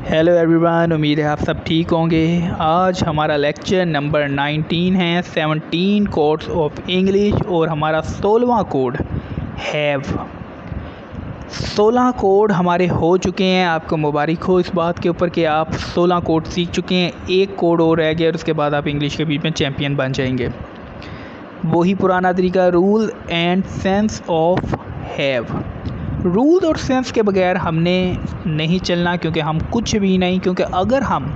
Hello everyone, उम्मीद है आप सब ठीक होंगे। आज हमारा लेक्चर नंबर 19 है, 17 कोड्स ऑफ इंग्लिश और हमारा 16वां कोड हैव। 16 कोड हमारे हो चुके हैं। आपको मुबारक हो इस बात के ऊपर कि आप 16 कोड सीख चुके हैं। एक कोड और रह गया और उसके बाद आप इंग्लिश के बीच में चैम्पियन बन जाएंगे। वही पुराना तरीका, rule and sense of have. Rule और सेंस के बगैर हमने नहीं चलना, क्योंकि हम कुछ भी नहीं, क्योंकि अगर हम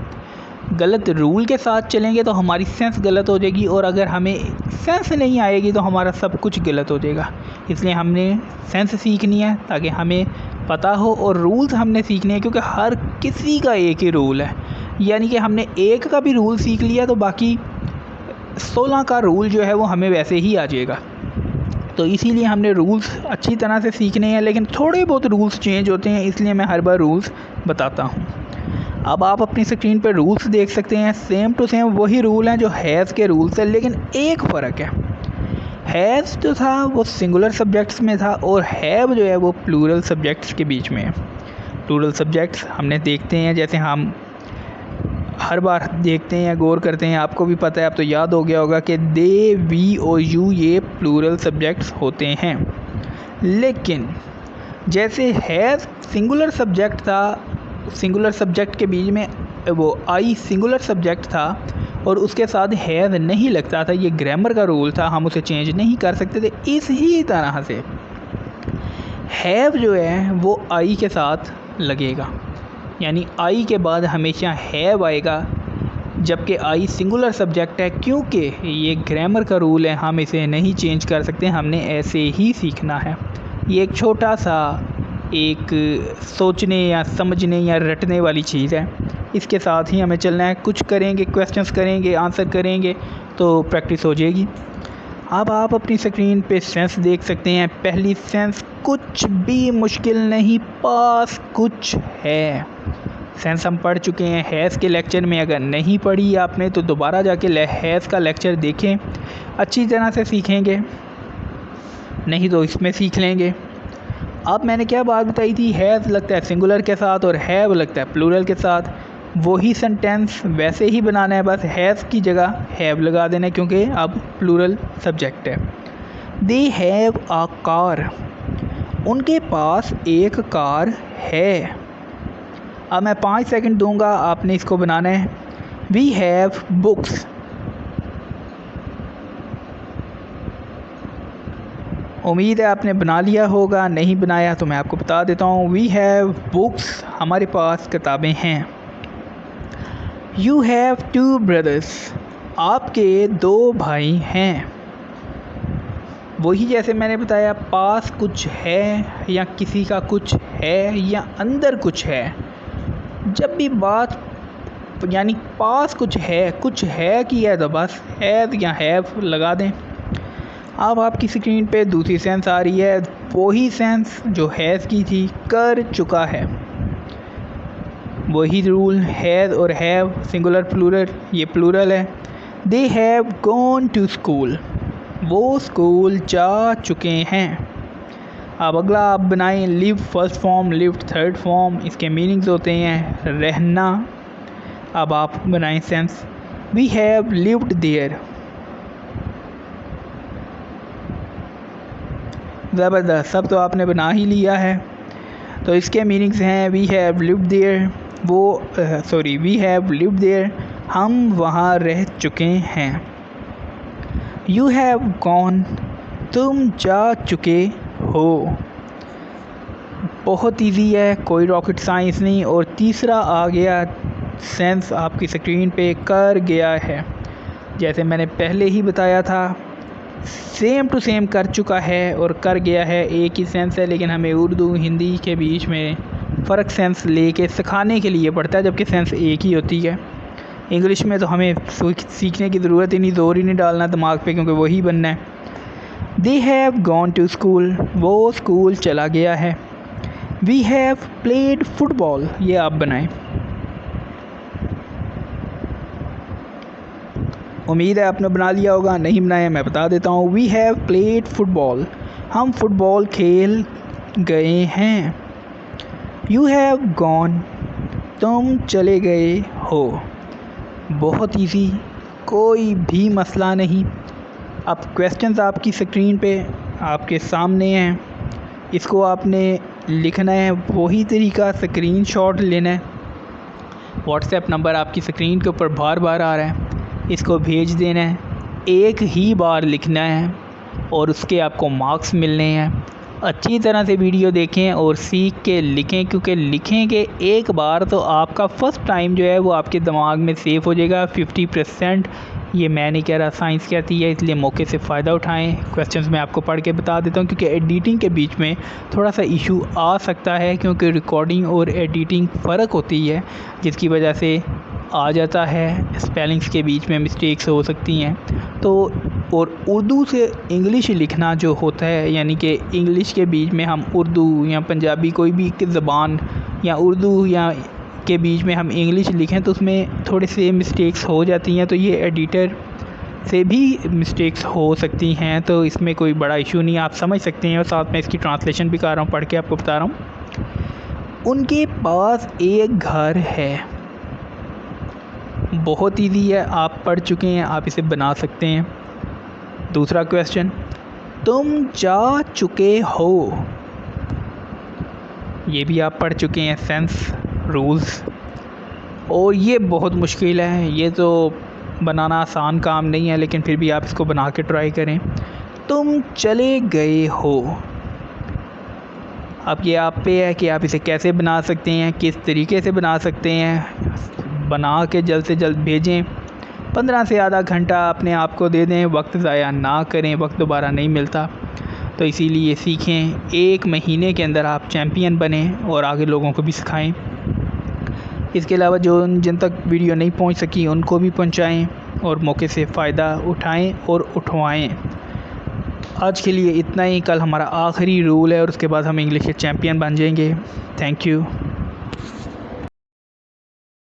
गलत रूल के साथ चलेंगे तो हमारी सेंस गलत हो जाएगी, और अगर हमें सेंस नहीं आएगी तो हमारा सब कुछ गलत हो जाएगा। इसलिए हमने सेंस सीखनी है ताकि हमें पता हो, और रूल्स हमने सीखने हैं क्योंकि हर किसी का एक ही रूल है। यानी कि हमने एक का भी रूल सीख लिया तो बाकी 16 का रूल जो है वो हमें वैसे ही आ जाएगा। तो इसीलिए हमने रूल्स अच्छी तरह से सीखने हैं, लेकिन थोड़े बहुत रूल्स चेंज होते हैं, इसलिए मैं हर बार रूल्स बताता हूँ। अब आप अपनी स्क्रीन पर रूल्स देख सकते हैं। सेम टू सेम वही रूल हैं जो हैज़ के रूल्स हैं, लेकिन एक फ़र्क है। हैज़ जो था वो सिंगुलर सब्जेक्ट्स में था, और हैव जो है वो प्लूरल सब्जेक्ट्स के बीच में है। प्लूरल सब्जेक्ट्स हमने देखते हैं, जैसे हम हर बार देखते हैं, गौर करते हैं, आपको भी पता है, आप तो याद हो गया होगा कि दे, वी और यू ये प्लूरल सब्जेक्ट्स होते हैं। लेकिन जैसे हैज़ सिंगुलर सब्जेक्ट था, सिंगुलर सब्जेक्ट के बीच में वो आई सिंगुलर सब्जेक्ट था और उसके साथ हैज़ नहीं लगता था, ये ग्रामर का रूल था, हम उसे चेंज नहीं कर सकते थे। इसी तरह से हैव जो है वो आई के साथ लगेगा, यानी आई के बाद हमेशा हैव आएगा, जबकि आई सिंगुलर सब्जेक्ट है। क्योंकि ये ग्रामर का रूल है, हम इसे नहीं चेंज कर सकते, हमने ऐसे ही सीखना है। ये एक छोटा सा एक सोचने या समझने या रटने वाली चीज़ है, इसके साथ ही हमें चलना है। कुछ करेंगे, क्वेश्चंस करेंगे, आंसर करेंगे तो प्रैक्टिस हो जाएगी। अब आप अपनी स्क्रीन पे सेंस देख सकते हैं। पहली सेंस कुछ भी मुश्किल नहीं, पास कुछ है। सेंस हम पढ़ चुके हैं हैज़ के लेक्चर में। अगर नहीं पढ़ी आपने तो दोबारा जाके हैज़ का लेक्चर देखें, अच्छी तरह से सीखेंगे, नहीं तो इसमें सीख लेंगे। अब मैंने क्या बात बताई थी, हैज़ लगता है सिंगुलर के साथ और हैव लगता है प्लूरल के साथ। वही सेंटेंस वैसे ही बनाना है, बस हैज़ की जगह हैव लगा देना है, क्योंकि अब प्लूरल सब्जेक्ट है। दे हैव अ कार, उनके पास एक कार है। अब मैं 5 सेकंड दूंगा, आपने इसको बनाना है। वी हैव बुक्स, उम्मीद है आपने बना लिया होगा, नहीं बनाया तो मैं आपको बता देता हूँ। वी हैव बुक्स, हमारे पास किताबें हैं। यू हैव 2 ब्रदर्स, आपके 2 भाई हैं। वही जैसे मैंने बताया, पास कुछ है या किसी का कुछ है या अंदर कुछ है, जब भी बात यानी पास कुछ है कि है तो बस हैव या हैव लगा दें। अब आपकी स्क्रीन पे दूसरी सेंस आ रही है, वही सेंस जो हैज़ की थी, कर चुका है। वही रूल, हैज़ और हैव सिंगुलर प्लूरल, ये प्लूरल है। They have gone to school, वो स्कूल जा चुके हैं। अब अगला आप बनाएं, live first form, lived third form, इसके मीनिंग्स होते हैं रहना। अब आप बनाएं sentence, we have lived there. ज़बरदस्त, सब तो आपने बना ही लिया है। तो इसके मीनिंग्स हैं, we have lived there, we have lived there, हम वहाँ रह चुके हैं। यू हैव गॉन, तुम जा चुके हो। बहुत इजी है, कोई रॉकेट साइंस नहीं। और तीसरा आ गया सेंस आपकी स्क्रीन पे, कर गया है। जैसे मैंने पहले ही बताया था, सेम टू सेम कर चुका है और कर गया है एक ही सेंस है, लेकिन हमें उर्दू हिंदी के बीच में फ़र्क सेंस लेके सिखाने के लिए पड़ता है, जबकि सेंस एक ही होती है। इंग्लिश में तो हमें सीखने की ज़रूरत ही नहीं, ज़ोर ही नहीं डालना दिमाग पे, क्योंकि वही बनना है। They have gone to school, वो स्कूल चला गया है। वी हैव प्लेड फुटबॉल, ये आप बनाएं। उम्मीद है आपने बना लिया होगा, नहीं बनाया मैं बता देता हूँ। वी हैव प्लेड फुटबॉल, हम फुटबॉल खेल गए हैं। यू हैव गॉन, तुम चले गए हो। बहुत इजी, कोई भी मसला नहीं। अब क्वेश्चंस आपकी स्क्रीन पे आपके सामने हैं, इसको आपने लिखना है। वही तरीका, स्क्रीनशॉट लेना है। व्हाट्सएप नंबर आपकी स्क्रीन के ऊपर बार बार आ रहा है, इसको भेज देना है। एक ही बार लिखना है और उसके आपको मार्क्स मिलने हैं। अच्छी तरह से वीडियो देखें और सीख के लिखें, क्योंकि लिखेंगे एक बार तो आपका फ़र्स्ट टाइम जो है वो आपके दिमाग में सेव हो जाएगा 50%। ये मैं नहीं कह रहा, साइंस कहती है, इसलिए मौके से फ़ायदा उठाएं। क्वेश्चंस मैं आपको पढ़ के बता देता हूँ, क्योंकि एडिटिंग के बीच में थोड़ा सा इशू आ सकता है, क्योंकि रिकॉर्डिंग और एडिटिंग फ़र्क होती है, जिसकी वजह से आ जाता है। स्पेलिंग्स के बीच में मिस्टेक्स हो सकती हैं। तो और उर्दू से इंग्लिश लिखना जो होता है, यानी कि इंग्लिश के बीच में हम उर्दू या पंजाबी कोई भी ज़बान या उर्दू या के बीच में हम इंग्लिश लिखें तो उसमें थोड़े से मिस्टेक्स हो जाती हैं। तो ये एडिटर से भी मिस्टेक्स हो सकती हैं, तो इसमें कोई बड़ा इशू नहीं, आप समझ सकते हैं। और साथ में इसकी ट्रांसलेशन भी कर रहा हूँ, पढ़ के आपको बता रहा हूँ। उनके पास एक घर है। बहुत ईजी है, आप पढ़ चुके हैं, आप इसे बना सकते हैं। दूसरा क्वेश्चन, तुम जा चुके हो। ये भी आप पढ़ चुके हैं, सेंस रूल्स। और ये बहुत मुश्किल है, ये तो बनाना आसान काम नहीं है, लेकिन फिर भी आप इसको बना के ट्राई करें। तुम चले गए हो। अब ये आप पे है कि आप इसे कैसे बना सकते हैं, किस तरीके से बना सकते हैं। बना के जल्द से जल्द भेजें। 15 से आधा घंटा अपने आप को दे दें, वक्त ज़ाया ना करें, वक्त दोबारा नहीं मिलता। तो इसीलिए सीखें। 1 महीने के अंदर आप चैम्पियन बने और आगे लोगों को भी सिखाएं। इसके अलावा जो जिन तक वीडियो नहीं पहुंच सकी उनको भी पहुंचाएं और मौके से फ़ायदा उठाएं और उठवाएं। आज के लिए इतना ही। कल हमारा आखिरी रूल है और उसके बाद हम इंग्लिश के चैम्पियन बन जाएंगे। Thank you.